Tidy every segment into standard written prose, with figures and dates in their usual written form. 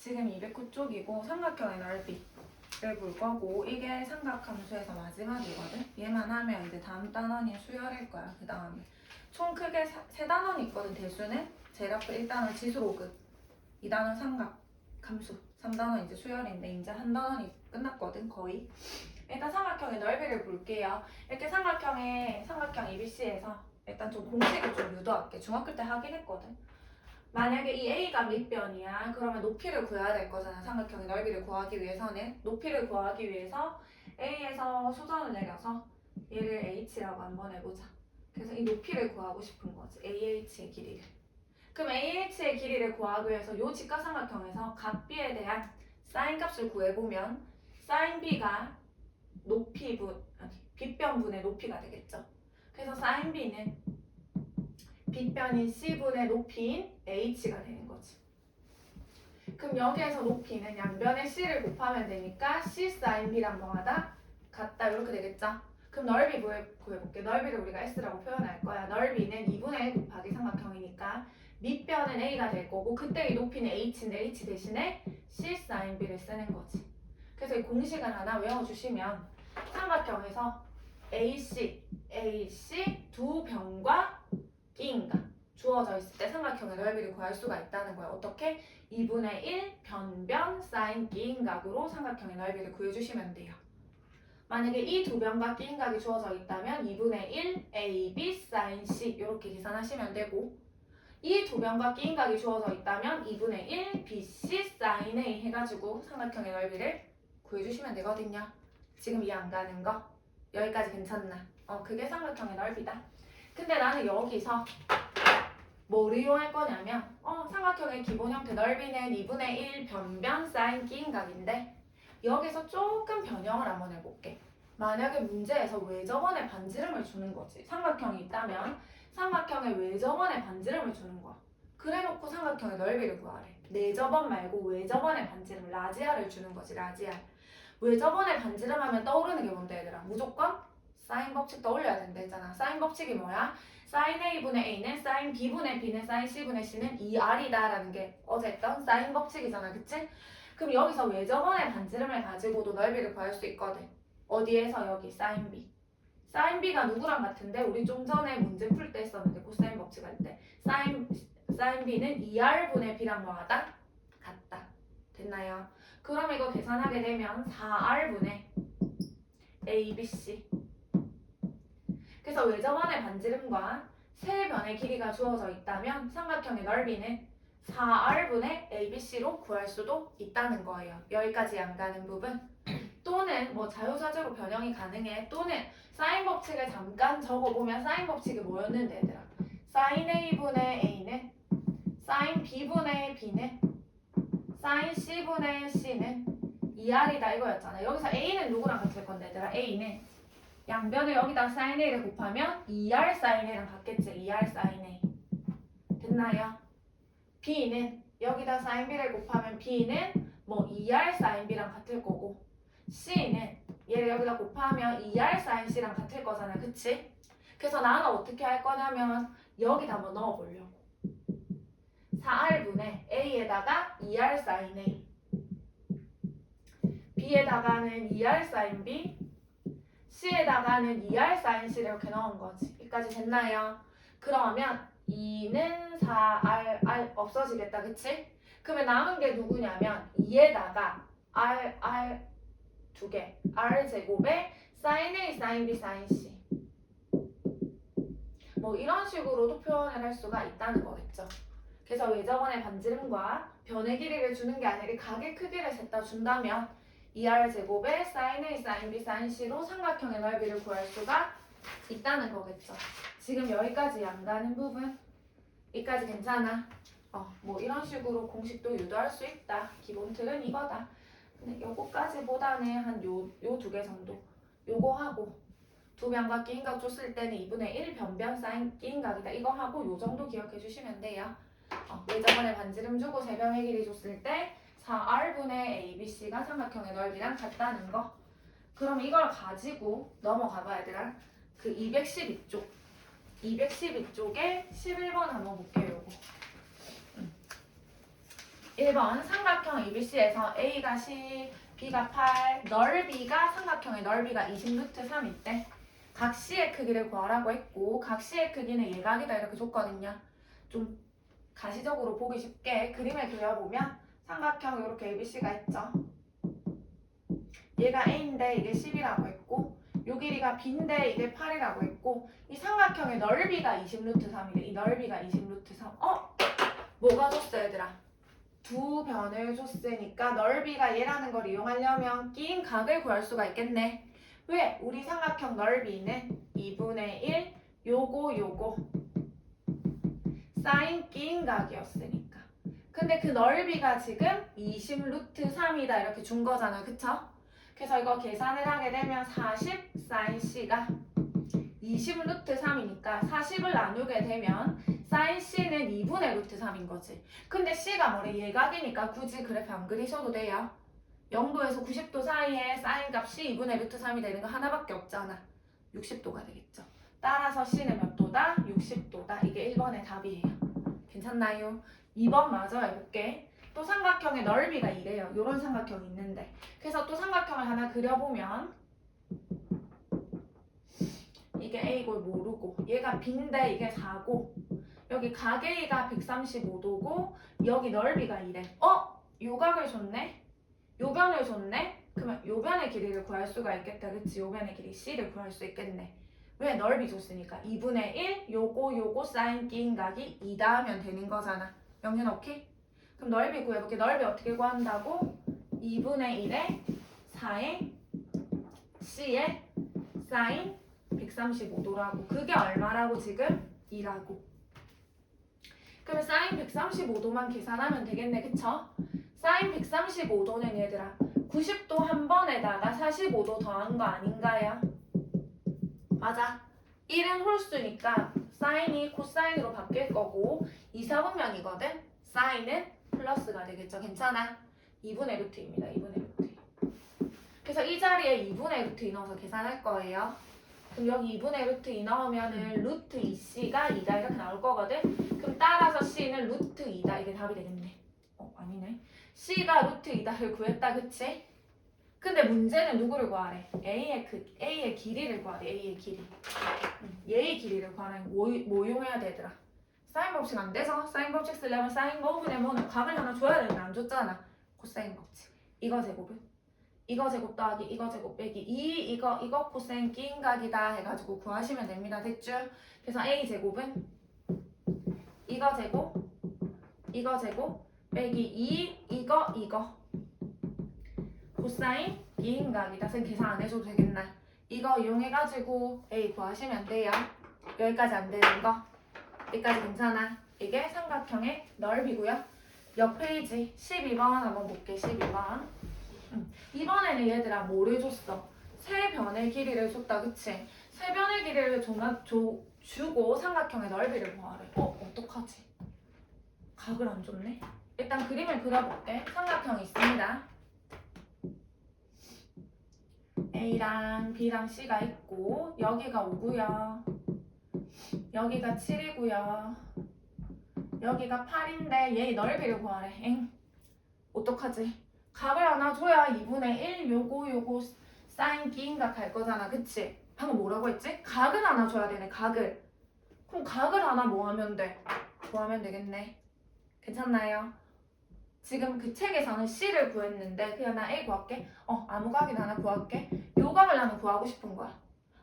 지금 209쪽이고 삼각형의 넓이를 볼 거고 이게 삼각함수에서 마지막이거든. 얘만 하면 이제 다음 단원이 수열일 거야. 그 다음에 총 크게 세 단원이 있거든. 대수는 제일 앞에 1단원 지수로그, 2단원 삼각함수, 3단원 이제 수열인데 이제 한 단원이 끝났거든 거의. 일단 삼각형의 넓이를 볼게요. 이렇게 삼각형 ABC에서 일단 좀 공식을 좀 유도할게. 중학교 때 하긴 했거든. 만약에 이 A가 밑변이야. 그러면 높이를 구해야 될 거잖아. 삼각형의 넓이를 구하기 위해서는. 높이를 구하기 위해서 A에서 수선을 내려서 얘를 H라고 한번 해보자. 그래서 이 높이를 구하고 싶은 거지. AH의 길이를. 그럼 AH의 길이를 구하기 위해서 이 직각삼각형에서 각 B에 대한 사인 값을 구해보면 사인 B가 빗변분의 높이가 되겠죠. 그래서 사인 B는 빗변인 C분의 높이인 H가 되는 거지. 그럼 여기에서 높이는 양변의 C를 곱하면 되니까 C sin B랑 뭐하다? 같다. 이렇게 되겠죠. 그럼 넓이 구해볼게. 넓이를 우리가 S라고 표현할 거야. 넓이는 2분의 1 곱하기 삼각형이니까 밑변은 A가 될 거고 그때 이 높이는 H인데 H 대신에 C sin B를 쓰는 거지. 그래서 이 공식을 하나 외워주시면 삼각형에서 AC 두 변과 B인가 주어져 있을 때 삼각형의 넓이를 구할 수가 있다는 거야. 어떻게? 2분의 1 변변 사인 B인각으로 삼각형의 넓이를 구해주시면 돼요. 만약에 이 두 변과 B인각이 주어져 있다면 2분의 1 AB 사인 C 이렇게 계산하시면 되고 이 두 변과 B인각이 주어져 있다면 2분의 1 BC 사인 A 해가지고 삼각형의 넓이를 구해주시면 되거든요. 지금 이해 안 가는 거? 여기까지 괜찮나? 그게 삼각형의 넓이다. 근데 나는 여기서 뭐를 이용할 거냐면 삼각형의 기본 형태 넓이는 2분의 1 변변 사인 B인각인데 여기서 조금 변형을 한번 해볼게. 만약에 문제에서 외접원의 반지름을 주는 거지. 삼각형이 있다면 삼각형의 외접원의 반지름을 주는 거야. 그래놓고 삼각형의 넓이를 구하래. 내접원 말고 외접원의 반지름 라지아를 주는 거지. 라지아. 외접원의 반지름 하면 떠오르는 게 뭔데 얘들아? 무조건 사인 법칙 떠올려야 된다 했잖아. 사인 법칙이 뭐야? 사인 A분의 A는 사인 B분의 B는 사인 C분의 C는 2R이다 라는 게 어제 했던 사인 법칙이잖아. 그치? 그럼 여기서 외접원의 반지름을 가지고도 넓이를 구할 수 있거든. 어디에서? 여기 사인 B. 사인 B가 누구랑 같은데? 우리 좀 전에 문제 풀 때 했었는데 코사인 법칙 할 때 사인 B는 2R분의 B랑 뭐하다? 같다. 됐나요? 그럼 이거 계산하게 되면 4R분의 ABC. 그래서 외접원의 반지름과 세 변의 길이가 주어져 있다면 삼각형의 넓이는 4R분의 ABC로 구할 수도 있다는 거예요. 여기까지 안 가는 부분. 또는 뭐 자유자재로 변형이 가능해. 또는 사인 법칙을 잠깐 적어보면 사인 법칙이 뭐였는데 얘들아? 사인 A분의 A는 사인 B분의 B는 사인 C분의 C는 2R이다 이거였잖아. 여기서 A는 누구랑 같을 건데 얘들아? A는 양변을 여기다 사인 A를 곱하면 2R 사인 A랑 같겠지. 2R 사인 A. 됐나요? B는 여기다 사인 B를 곱하면 B는 뭐 2R 사인 B랑 같을 거고 C는 얘를 여기다 곱하면 2R 사인 C랑 같을 거잖아. 그치? 그래서 나는 어떻게 할 거냐면 여기다 한번 넣어보려고. 4R분의 A에다가 2R 사인 A B에다가는 2R 사인 B C에다가는 2R 사인 C를 이렇게 넣은 거지. 여기까지 됐나요? 그러면 2는 4R 없어지겠다. 그치? 그러면 남은 게 누구냐면 2에다가 R 두 개 R제곱에 사인 A 사인 B 사인 C 뭐 이런 식으로도 표현을 할 수가 있다는 거겠죠. 그래서 외접원의 반지름과 변의 길이를 주는 게 아니라 각의 크기를 셋다 준다면 2R제곱에 사인 A 사인 B 사인 C로 삼각형의 넓이를 구할 수가 있다는 거겠죠. 지금 여기까지 안 가는 부분 여기까지 괜찮아? 뭐 이런 식으로 공식도 유도할 수 있다. 기본 틀은 이거다. 근데 요거까지보다는 한 요 두 개 정도 요거 하고 두 변과 끼인각 줬을 때는 2분의 1 변변 사인 끼인각이다. 이거 하고 요 정도 기억해 주시면 돼요. 외접원의 반지름 주고 세 변의 길이 줬을 때 4R분의 ABC가 삼각형의 넓이랑 같다는 거. 그럼 이걸 가지고 넘어가 봐야 되나? 그 212쪽 212쪽에 11번 한번 볼게요. 요거. 1번 삼각형 ABC에서 A가 10, B가 8, 넓이가 삼각형의 넓이가 20루트 3 있대. 각 C의 크기를 구하라고 했고 각 C의 크기는 예각이다 이렇게 줬거든요. 좀 가시적으로 보기 쉽게 그림을 그려보면 삼각형 이렇게 ABC가 있죠. 얘가 A인데 이게 10이라고 했고 요 길이가 B인데 이게 8이라고 했고 이 삼각형의 넓이가 20루트 3이래. 이 넓이가 20루트 3. 뭐가 줬어 얘들아? 두 변을 줬으니까 넓이가 얘라는 걸 이용하려면 낀 각을 구할 수가 있겠네. 왜? 우리 삼각형 넓이는 2분의 1 요거 사인 낀 각이었으니까. 근데 그 넓이가 지금 20루트 3이다 이렇게 준 거잖아. 그쵸? 그래서 이거 계산을 하게 되면 40 사인 C가 20루트 3이니까 40을 나누게 되면 사인 C는 2분의 루트 3인 거지. 근데 C가 뭐래? 예각이니까 굳이 그래프 안 그리셔도 돼요. 0도에서 90도 사이에 사인 값이 2분의 루트 3이 되는 거 하나밖에 없잖아. 60도가 되겠죠. 따라서 C는 몇 도다? 60도다. 이게 1번의 답이에요. 괜찮나요? 2번 마저 해볼게. 또 삼각형의 넓이가 이래요. 요런 삼각형이 있는데. 그래서 또 삼각형을 하나 그려보면 이게 A고 모르고 얘가 B인데 이게 4고 여기 각 A가 135도고 여기 넓이가 이래. 요 각을 줬네? 요 변을 줬네? 그러면 요 변의 길이를 구할 수가 있겠다. 그치? 요 변의 길이 C를 구할 수 있겠네. 왜? 넓이 줬으니까 2분의 1 요거 사인 낀 각이 2다 하면 되는 거잖아. 영준 오케이? 그럼 넓이 구해볼게. 넓이 어떻게 구한다고? 2분의 1에 4의 C의 사인 135도라고. 그게 얼마라고 지금? 2라고. 그러면 사인 135도만 계산하면 되겠네. 그쵸? 사인 135도는 얘들아 90도 한 번에다가 45도 더한 거 아닌가요? 맞아. 1은 홀수니까 사인이 코사인으로 바뀔 거고 2, 4분면이거든. 사인은 플러스가 되겠죠. 괜찮아? 2분의 루트입니다. 2분의 루트. 그래서 이 자리에 2분의 루트 2 넣어서 계산할 거예요. 그럼 여기 2분의 루트 2 넣으면은 루트 2c가 2다 이렇게 나올 거거든. 그럼 따라서 c는 루트 2다. 이게 답이 되겠네. 아니네. c가 루트 2다를 구했다. 그치? 근데 문제는 누구를 구하래? A의 길이를 구하래. A의 길이. 얘의 길이를 구하라면 뭐 이용해야 되더라? 사인 법칙 안 돼서 사인 법칙 쓰려면 사인 거분의 뭐는 값을 하나 줘야 되는데 안 줬잖아. 코사인 법칙. 이거 제곱은? 이거 제곱 더하기 이거 제곱 빼기 이거 코사인 낀 각이다 해가지고 구하시면 됩니다. 됐죠? 그래서 A 제곱은 이거 제곱 빼기 이거 코사인 낀 각이다. 선생님 계산 안 해줘도 되겠나? 이거 이용해가지고 A 구하시면 돼요. 여기까지 안 되는 거. 여기까지 괜찮아. 이게 삼각형의 넓이고요. 옆 페이지 12번 한번 볼게. 12번. 이번에는 얘들아 뭐를 줬어? 세 변의 길이를 줬다. 그치? 세 변의 길이를 주고 삼각형의 넓이를 구하래. 어떡하지? 각을 안 줬네? 일단 그림을 그려볼게. 삼각형이 있습니다. A랑 B랑 C가 있고 여기가 5고요. 여기가 7이고요. 여기가 8인데 얘 넓이를 구하래. 어떡하지? 각을 하나 줘야 2분의 1 요거 사인 기인각 갈 거잖아. 그치? 방금 뭐라고 했지? 각을 하나 줘야 되네. 각을. 그럼 각을 하나 뭐 하면 돼? 구하면 되겠네. 괜찮나요? 지금 그 책에서는 C를 구했는데 그냥 나 A 구할게. 아무 각이나 하나 구할게. 요 각을 나는 구하고 싶은 거야.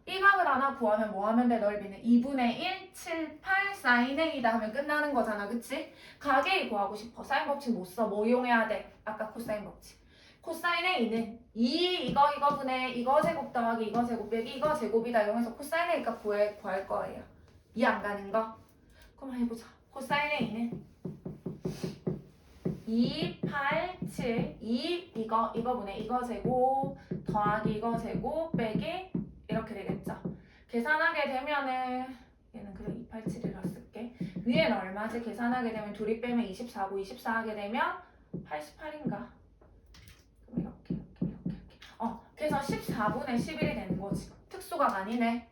이 각을 하나 구하면 뭐 하면 돼? 넓이는 2분의 1, 7, 8, 사인 A다 하면 끝나는 거잖아. 그치? 각 A 구하고 싶어. 사인 법칙 못 써. 뭐 이용해야 돼? 아까 코사인 법칙. 코사인 A는 이거분의 이거 제곱 더하기 이거 제곱 빼기 이거 제곱이다 이용해서 코사인 A 값 구할 거예요. 이 안 가는 거? 그럼 해보자. 코사인 A는 2, 8, 7, 2이거분의 이거 제곱 더하기 이거 제곱 빼기 이렇게 되겠죠. 계산하게 되면은 얘는 그럼 2, 8, 7이라 쓸게. 위에는 얼마지? 계산하게 되면 둘이 빼면 24고 24 하게 되면 88인가? 그럼 이렇게. 그래서 14분의 11이 되는 거지. 특수각 아니네.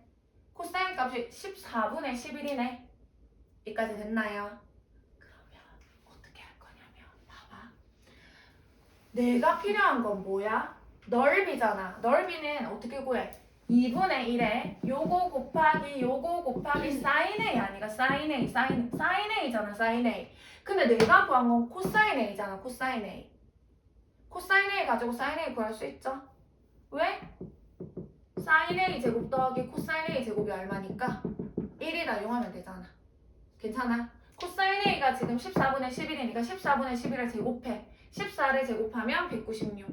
코사인 값이 14분의 11이네. 여기까지 됐나요? 그러면 어떻게 할 거냐면 봐봐. 내가 필요한 건 뭐야? 넓이잖아. 넓이는 어떻게 구해? 2분의 1에 요거 곱하기 사인 A 아니가 사인 A잖아 사인 A. 근데 내가 구한 건 코사인 A잖아 코사인 A. 코사인 A 가지고 사인 A 구할 수 있죠? 왜? 사인 A 제곱 더하기 코사인 A 제곱이 얼마니까? 1이다 이용하면 되잖아. 괜찮아? 코사인 A가 지금 14분의 11이니까 14분의 11을 제곱해. 14를 제곱하면 196.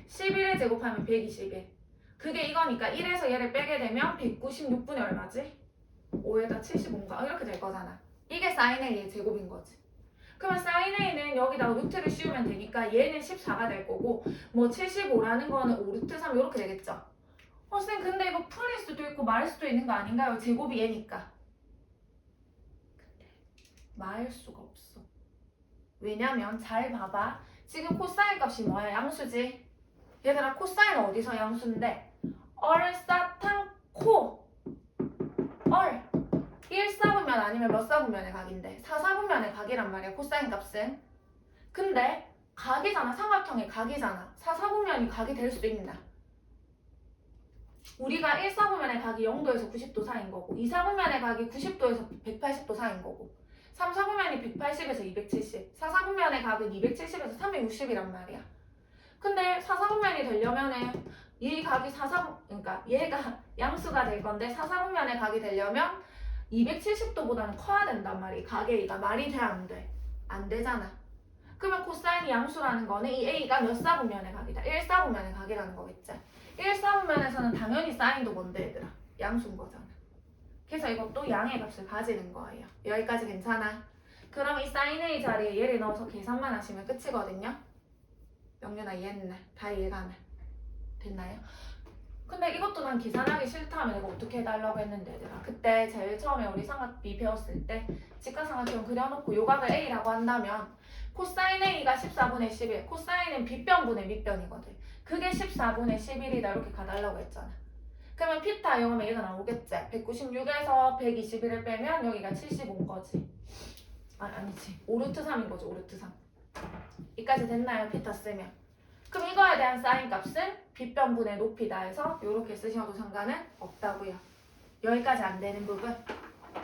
11을 제곱하면 121. 그게 이거니까 1에서 얘를 빼게 되면 196분의 얼마지? 5에다 75인가? 이렇게 될 거잖아. 이게 사인 A의 제곱인 거지. 그러면 사인 A는 여기다가 루트를 씌우면 되니까 얘는 14가 될 거고 뭐 75라는 거는 5루트 3 이렇게 되겠죠. 쌤 근데 이거 풀일 수도 있고 말일 수도 있는 거 아닌가요? 제곱이 얘니까. 근데 말일 수가 없어. 왜냐면 잘 봐봐. 지금 코사인 값이 뭐야? 양수지. 얘들아 코사인은 어디서 양수인데? 얼사탕코 얼 1사분면 아니면 몇 사분면의 각인데 4사분면의 각이란 말이야 코사인 값은. 근데 각이잖아. 삼각형의 각이잖아. 4사분면이 각이 될 수도 있나? 우리가 1사분면의 각이 0도에서 90도 사이인 거고 2사분면의 각이 90도에서 180도 사이인 거고 3사분면이 180에서 270 4사분면의 각은 270에서 360이란 말이야. 근데 4사분면이 되려면은 이 각이 그러니까 얘가 양수가 될 건데 4사분면의 각이 되려면 270도보다는 커야 된단 말이야. 각 A가 말이 돼 안 돼? 안 되잖아. 그러면 코사인이 양수라는 거는 이 A가 몇 사분면의 각이다? 1사분면의 각이라는 거겠지. 1사분면에서는 당연히 사인도 뭔데 얘들아? 양수인 거잖아. 그래서 이것도 양의 값을 가지는 거예요. 여기까지 괜찮아? 그럼 이 사인 A 자리에 얘를 넣어서 계산만 하시면 끝이거든요. 영준아 이해했나? 다 이해가네. 됐나요? 근데 이것도 난 계산하기 싫다면 이거 어떻게 해달라고 했는데 얘들아 그때 제일 처음에 우리 삼각비 배웠을 때 직각삼각형 그려놓고 요각을 A라고 한다면 코사인 A가 14분의 11 코사인은 빗변분의 밑변이거든. 그게 14분의 11이다 이렇게 가달라고 했잖아. 그러면 피타 이용하면 얘가 나오겠지. 196에서 121을 빼면 여기가 75인 거지. 아니지 5루트 3인 거지 5루트 3. 이까지 됐나요? 피타 쓰면. 그럼 이거에 대한 사인 값은 빗변분의 높이다 해서 이렇게 쓰셔도 상관은 없다고요. 여기까지 안 되는 부분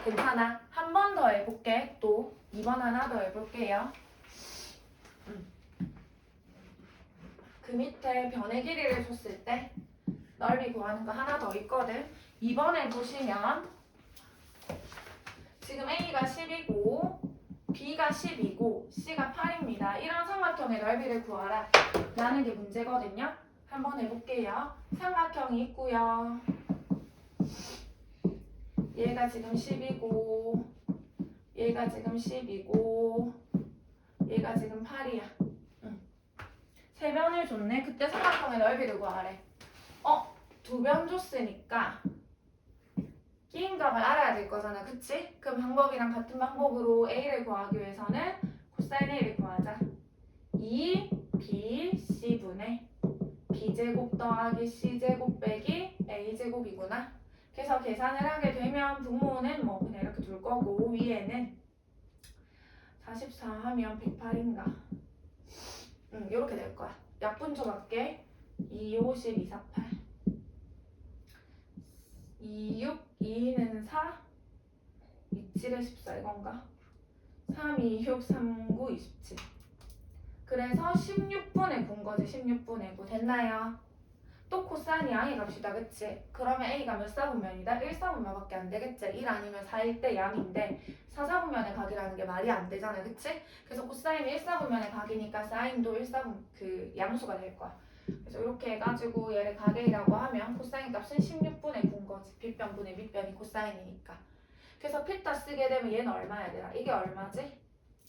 괜찮아. 한 번 더 해볼게. 또 2번 하나 더 해볼게요. 그 밑에 변의 길이를 줬을 때 넓이 구하는 거 하나 더 있거든. 2번에 보시면 지금 A가 10이고 B가 10이고 C가 8입니다. 이런 삼각형의 넓이를 구하라 라는 게 문제거든요. 한번 해볼게요. 삼각형이 있고요. 얘가 지금 10이고 얘가 지금 10이고 얘가 지금 8이야. 세 변을 줬네. 그때 삼각형의 넓이를 구하래. 두 변 줬으니까 끼인 값을 알아야 될 거잖아. 그치? 그 방법이랑 같은 방법으로 A를 구하기 위해서는 코사인 A를 구하자. 2BC분의 B제곱 더하기 C제곱 빼기 A제곱이구나. 그래서 계산을 하게 되면 분모는 뭐 그냥 이렇게 둘 거고 위에는 44 하면 108인가? 이렇게 될 거야. 약분초 밖에 2, 50, 2, 4, 8 2, 6, 2는 4 2, 7에 14 이건가? 3, 2, 6, 3, 9, 27 그래서 16분의 9인 거지. 16분의 9 됐나요? 또 코사인이 양의 값이다 그치? 그러면 A가 몇 사분면이다? 1사분면밖에 안 되겠지? 1 아니면 4일 때 양인데 4사분면의 각이라는 게 말이 안 되잖아 그치? 그래서 코사인이 1사분면의 각이니까 사인도 1사분 그 양수가 될 거야. 그래서 이렇게 해가지고 얘를 각이라고 하면 코사인 값은 16분의 9인 거지. 빗변분의 밑변이 코사인이니까. 그래서 피타 쓰게 되면 얘는 얼마야 얘들아? 이게 얼마지?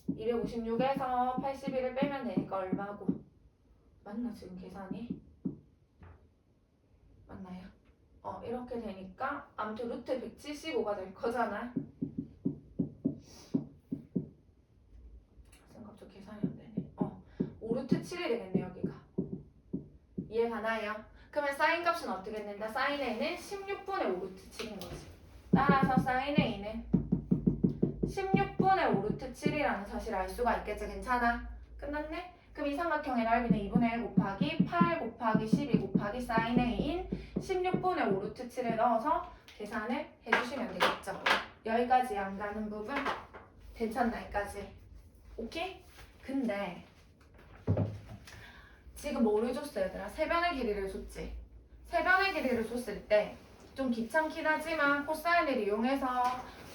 256에서 81을 빼면 되니까 얼마고? 맞나 지금 계산이? 맞나요? 이렇게 되니까 아무튼 루트 175가 될 거잖아. 갑자기 계산이 안 되네. 5루트 7이 되겠네 여기가. 이해가나요? 그러면 사인 값은 어떻게 된다? 사인 A는 16분의 5루트 7인 거지. 따라서 사인 A는 16분의 5루트 7이라는 사실을 알 수가 있겠지. 괜찮아? 끝났네? 그럼 이 삼각형의 넓이는 2분의 1 곱하기 8 곱하기 12 곱하기 sin A인 16분의 5 루트 7을 넣어서 계산을 해주시면 되겠죠. 여기까지 안 가는 부분 괜찮나 여기까지? 오케이? 근데 지금 뭐를 줬어 얘들아? 세변의 길이를 줬지. 세변의 길이를 줬을 때 좀 귀찮긴 하지만 코사인을 이용해서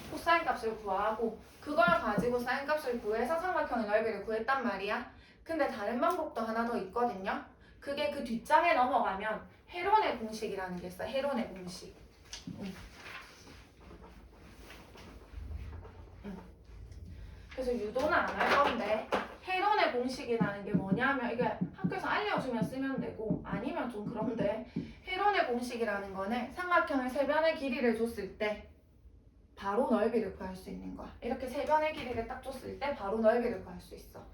코사인 값을 구하고 그걸 가지고 사인 값을 구해서 삼각형의 넓이를 구했단 말이야. 근데 다른 방법도 하나 더 있거든요. 그게 그 뒷장에 넘어가면 헤론의 공식이라는 게 있어. 헤론의 공식. 그래서 유도는 안 할 건데 헤론의 공식이라는 게 뭐냐면 이게 학교에서 알려주면 쓰면 되고 아니면 좀 그런데 헤론의 공식이라는 거는 삼각형의 세변의 길이를 줬을 때 바로 넓이를 구할 수 있는 거야. 이렇게 세변의 길이를 딱 줬을 때 바로 넓이를 구할 수 있어.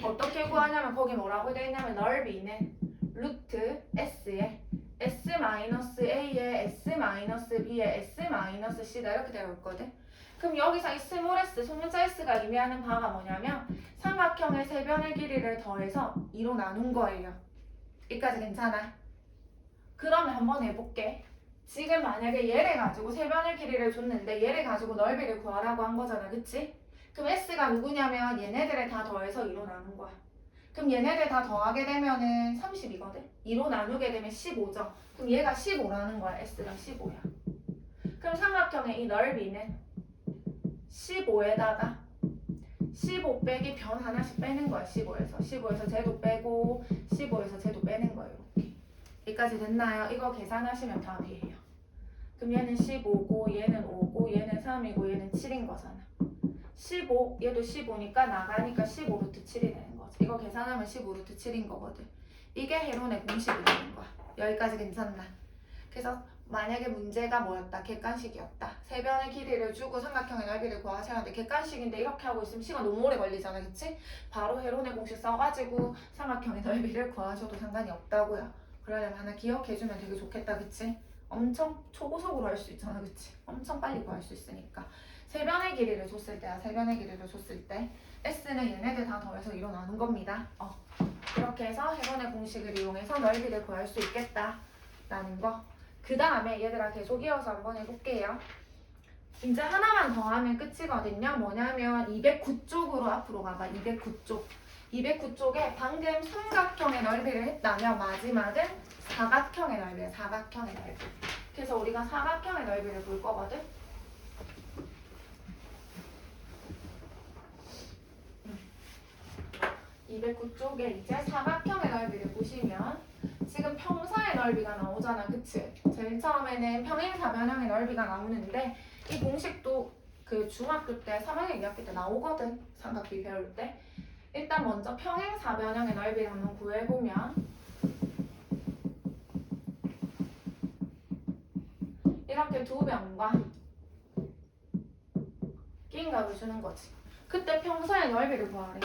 어떻게 구하냐면 거기 뭐라고 되어 있냐면 넓이는 루트 S에 S-A에 S-B에 S-C다 이렇게 되어 있거든. 그럼 여기서 이 스몰 s, 소문자 s가 의미하는 바가 뭐냐면 삼각형의 세변의 길이를 더해서 2로 나눈 거예요. 여기까지 괜찮아? 그러면 한번 해볼게. 지금 만약에 얘를 가지고 세변의 길이를 줬는데 얘를 가지고 넓이를 구하라고 한 거잖아. 그치? 그럼 s가 누구냐면 얘네들을 다 더해서 2로 나눈 거야. 그럼 얘네들 다 더하게 되면은 30이거든? 2로 나누게 되면 15죠. 그럼 얘가 15라는 거야. s가 15야. 그럼 삼각형의 이 넓이는 15에다가 15 빼기 변 하나씩 빼는 거야. 15에서 제곱 빼고 15에서 제곱 빼는 거예요. 이렇게. 여기까지 됐나요? 이거 계산하시면 답이에요. 그럼 얘는 15고 얘는 5고 얘는 3이고 얘는 7인 거잖아. 15 얘도 15니까 나가니까 15 루트 7이 되는 거지. 이거 계산하면 15 루트 7인 거거든. 이게 헤론의 공식이 되는 거야. 여기까지 괜찮나? 그래서 만약에 문제가 뭐였다? 객관식이었다. 세변의 길이를 주고 삼각형의 넓이를 구하셔야 하는데 객관식인데 이렇게 하고 있으면 시간 너무 오래 걸리잖아. 그치? 바로 헤론의 공식 써가지고 삼각형의 넓이를 구하셔도 상관이 없다고요. 그러려면 하나 기억해주면 되게 좋겠다. 그치? 엄청 초고속으로 할 수 있잖아. 그치? 엄청 빨리 구할 수 있으니까. 세변의 길이를 줬을 때야. 세변의 길이를 줬을 때 S는 얘네들 다 더해서 2로 나눈 겁니다. 그렇게 해서 헤론의 공식을 이용해서 넓이를 구할 수 있겠다 라는 거. 그 다음에 얘들아 계속 이어서 한번 해볼게요. 이제 하나만 더 하면 끝이거든요. 뭐냐면 209쪽으로 앞으로 가봐. 209쪽. 209쪽에 방금 삼각형의 넓이를 했다면 마지막은 사각형의 넓이에요. 사각형의 넓이. 그래서 우리가 사각형의 넓이를 볼 거거든. 209쪽에 이제 사각형의 넓이를 보시면 지금 평사의 넓이가 나오잖아. 그치? 제일 처음에는 평행사변형의 넓이가 나오는데 이 공식도 그 중학교 때 3학년 2학기 때 나오거든. 삼각비 배울 때. 일단 먼저 평행사변형의 넓이를 한번 구해보면 이렇게 두 변과 낀 값을 주는 거지. 그때 평사의 넓이를 구하래.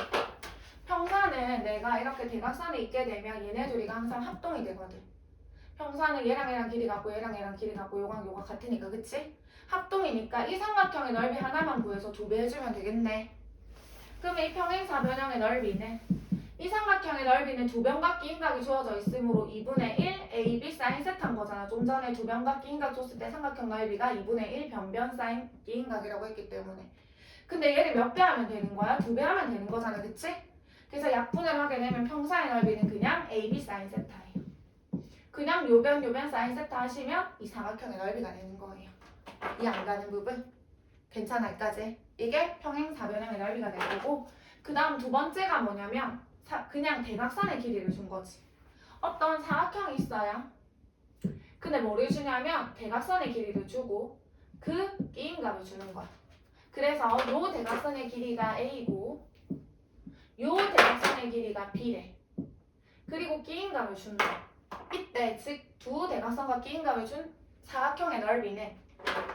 평사는 내가 이렇게 대각선에 있게 되면 얘네 둘이가 항상 합동이 되거든. 평사는 얘랑 길이 같고 얘랑 길이 같고 요강 같으니까. 그치? 합동이니까 이 삼각형의 넓이 하나만 구해서 2배 해주면 되겠네. 그러면 이 평행사변형의 넓이는 이 삼각형의 넓이는 두 변과 끼인각이 주어져 있으므로 2분의 1 AB 사인 세타인 거잖아. 좀 전에 두 변과 끼인각 줬을 때 삼각형 넓이가 2분의 1 변변 사인 끼인각이라고 했기 때문에. 근데 얘를 몇 배 하면 되는 거야? 2배 하면 되는 거잖아. 그치? 그래서 약분을 하게 되면 평사의 넓이는 그냥 AB 사인 세타예요. 그냥 요변 사인 세타 하시면 이 사각형의 넓이가 되는 거예요. 이 안 가는 부분? 괜찮아 여기까지? 이게 평행사변형의 넓이가 될 거고 그 다음 두 번째가 뭐냐면 그냥 대각선의 길이를 준 거지. 어떤 사각형이 있어요. 근데 뭐를 주냐면 대각선의 길이를 주고 그 끼인값을 주는 거야. 그래서 요 대각선의 길이가 A고 요 대각선의 길이가 B래. 그리고 끼인값을 준다. 이때 즉 두 대각선과 끼인값을 준 사각형의 넓이는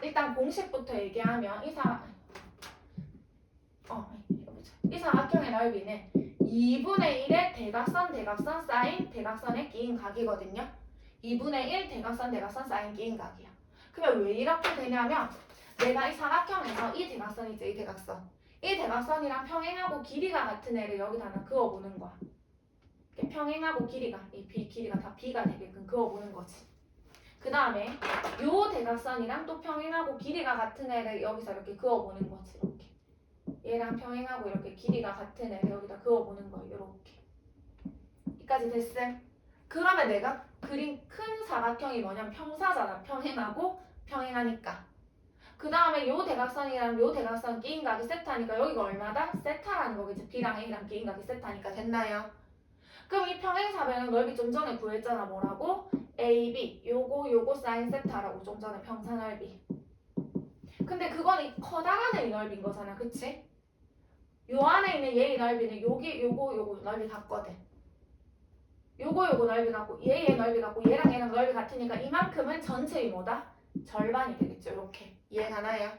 일단 공식부터 얘기하면 이 사각형의 넓이는 2분의 1의 대각선 사인 대각선의 끼인각이거든요. 2분의 1 대각선 사인 끼인각이야. 그러면 왜 이렇게 되냐면 내가 이 사각형에서 이 대각선 있지. 이 대각선이랑 평행하고 길이가 같은 애를 여기다 하나 그어보는 거야. 평행하고 길이가 이 B 길이가 다 B가 되게끔 그어보는 거지. 그 다음에 요 대각선이랑 또 평행하고 길이가 같은 애를 여기서 이렇게 그어보는 거지. 이렇게 얘랑 평행하고 이렇게 길이가 같은 애를 여기다 그어보는 거예요. 이렇게 여기까지 됐음. 그러면 내가 그린 큰 사각형이 뭐냐면 평사잖아. 평행하고 평행하니까. 그 다음에 요 대각선이랑 요 대각선 끼인 각이 세타니까 여기가 얼마다? 세타라는 거겠지. B랑 A랑 끼인 각이 세타니까 됐나요? 그럼 이 평행사변은 넓이 좀 전에 구했잖아. 뭐라고? AB 요거 사인 세타라고 좀 전에 평사 넓이. 근데 그거는 이 커다란 의 넓이인 거잖아. 그치? 요 안에 있는 얘의 넓이는 요거 넓이 같거든. 요거 넓이 같고 얘의 넓이 같고 얘랑 넓이 같으니까 이만큼은 전체의 뭐다? 절반이 되겠죠. 이렇게 이해가나요?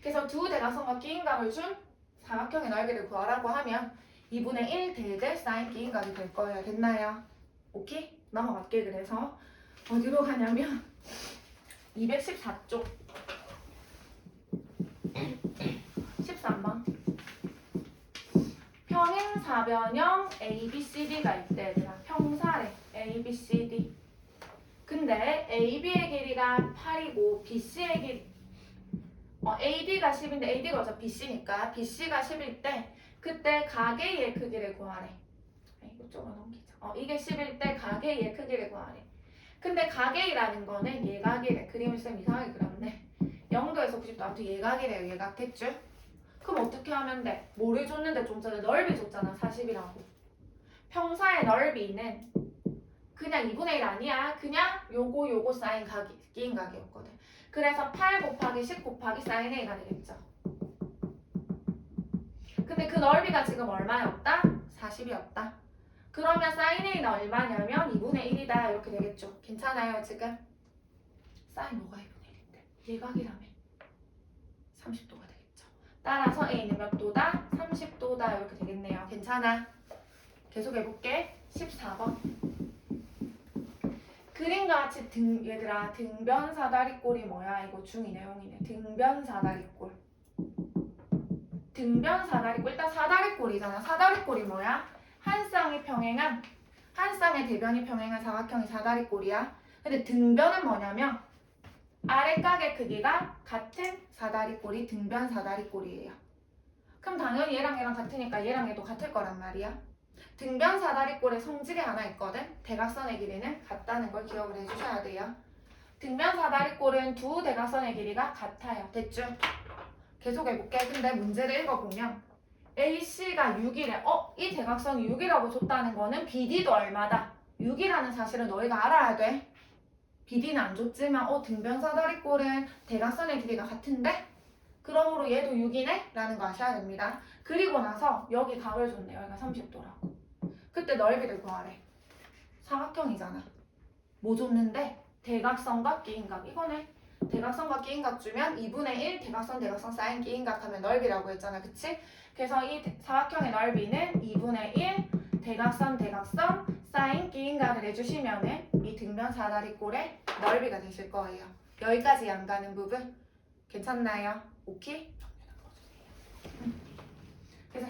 그래서 두 대각선과 끼인각을 준 사각형의 넓이를 구하라고 하면 2분의 1 대제 사인 끼인각이 될 거예요. 됐나요? 오케이? 넘어갈게. 그래서 어디로 가냐면 214쪽 13번 평행사변형 ABCD가 있대. 얘들아. 평사래. ABCD. 근데 AB의 길이가 8이고 BC의 길이 AD가 10인데 AD가 어차피 BC니까 BC가 10일 때 그때 가계의 크기를 구하래. 이쪽으로 넘기자. 이게 10일 때 가계의 크기를 구하래. 근데 가계이라는 거는 예각이래. 그림을 쓰면 이상하게 그렸네. 0도에서 90도 아무튼 예각이래요. 예각 됐죠? 그럼 어떻게 하면 돼? 뭐를 줬는데 좀 전에 넓이 줬잖아. 40이라고. 평사의 넓이는 그냥 2분의 1 아니야. 그냥 요거 사인 각이 끼인 각이었거든. 그래서 8 곱하기 10 곱하기 사인 A가 되겠죠. 근데 그 넓이가 지금 얼마였다? 40이었다. 그러면 사인 A는 얼마냐면 2분의 1이다. 이렇게 되겠죠. 괜찮아요 지금? 사인 뭐가 2분의 1인데? 예각이라며. 30도가 되겠죠. 따라서 A는 몇 도다? 30도다. 이렇게 되겠네요. 괜찮아? 계속 해볼게. 14번. 그림과 같이 얘들아 등변 사다리꼴이 뭐야? 이거 중2 내용이네. 등변 사다리꼴. 등변 사다리꼴. 일단 사다리꼴이잖아. 사다리꼴이 뭐야? 한 쌍의 대변이 평행한 사각형이 사다리꼴이야. 근데 등변은 뭐냐면 아래각의 크기가 같은 사다리꼴이 등변 사다리꼴이에요. 그럼 당연히 얘랑 같으니까 얘랑 얘도 같을 거란 말이야. 등변 사다리꼴에 성질이 하나 있거든. 대각선의 길이는 같다는 걸 기억을 해주셔야 돼요. 등변 사다리꼴은 두 대각선의 길이가 같아요. 됐죠? 계속 해볼게. 근데 문제를 읽어보면 AC가 6이래. 이 대각선이 6이라고 줬다는 거는 BD도 얼마다? 6이라는 사실을 너희가 알아야 돼. BD는 안 줬지만 등변 사다리꼴은 대각선의 길이가 같은데? 그러므로 얘도 6이네? 라는 거 아셔야 됩니다. 그리고 나서 여기 각을 줬네요. 여기가 30도라고. 그때 넓이를 구하래. 사각형이잖아. 뭐 줬는데? 대각선과 끼인각. 이거네. 대각선과 끼인각 주면 2분의 1 대각선 사인 끼인각 하면 넓이라고 했잖아. 그치? 그래서 이 사각형의 넓이는 2분의 1 대각선 사인 끼인각을 해주시면은 이 등변 사다리꼴의 넓이가 되실 거예요. 여기까지 안 가는 부분 괜찮나요? 오케이? 그래서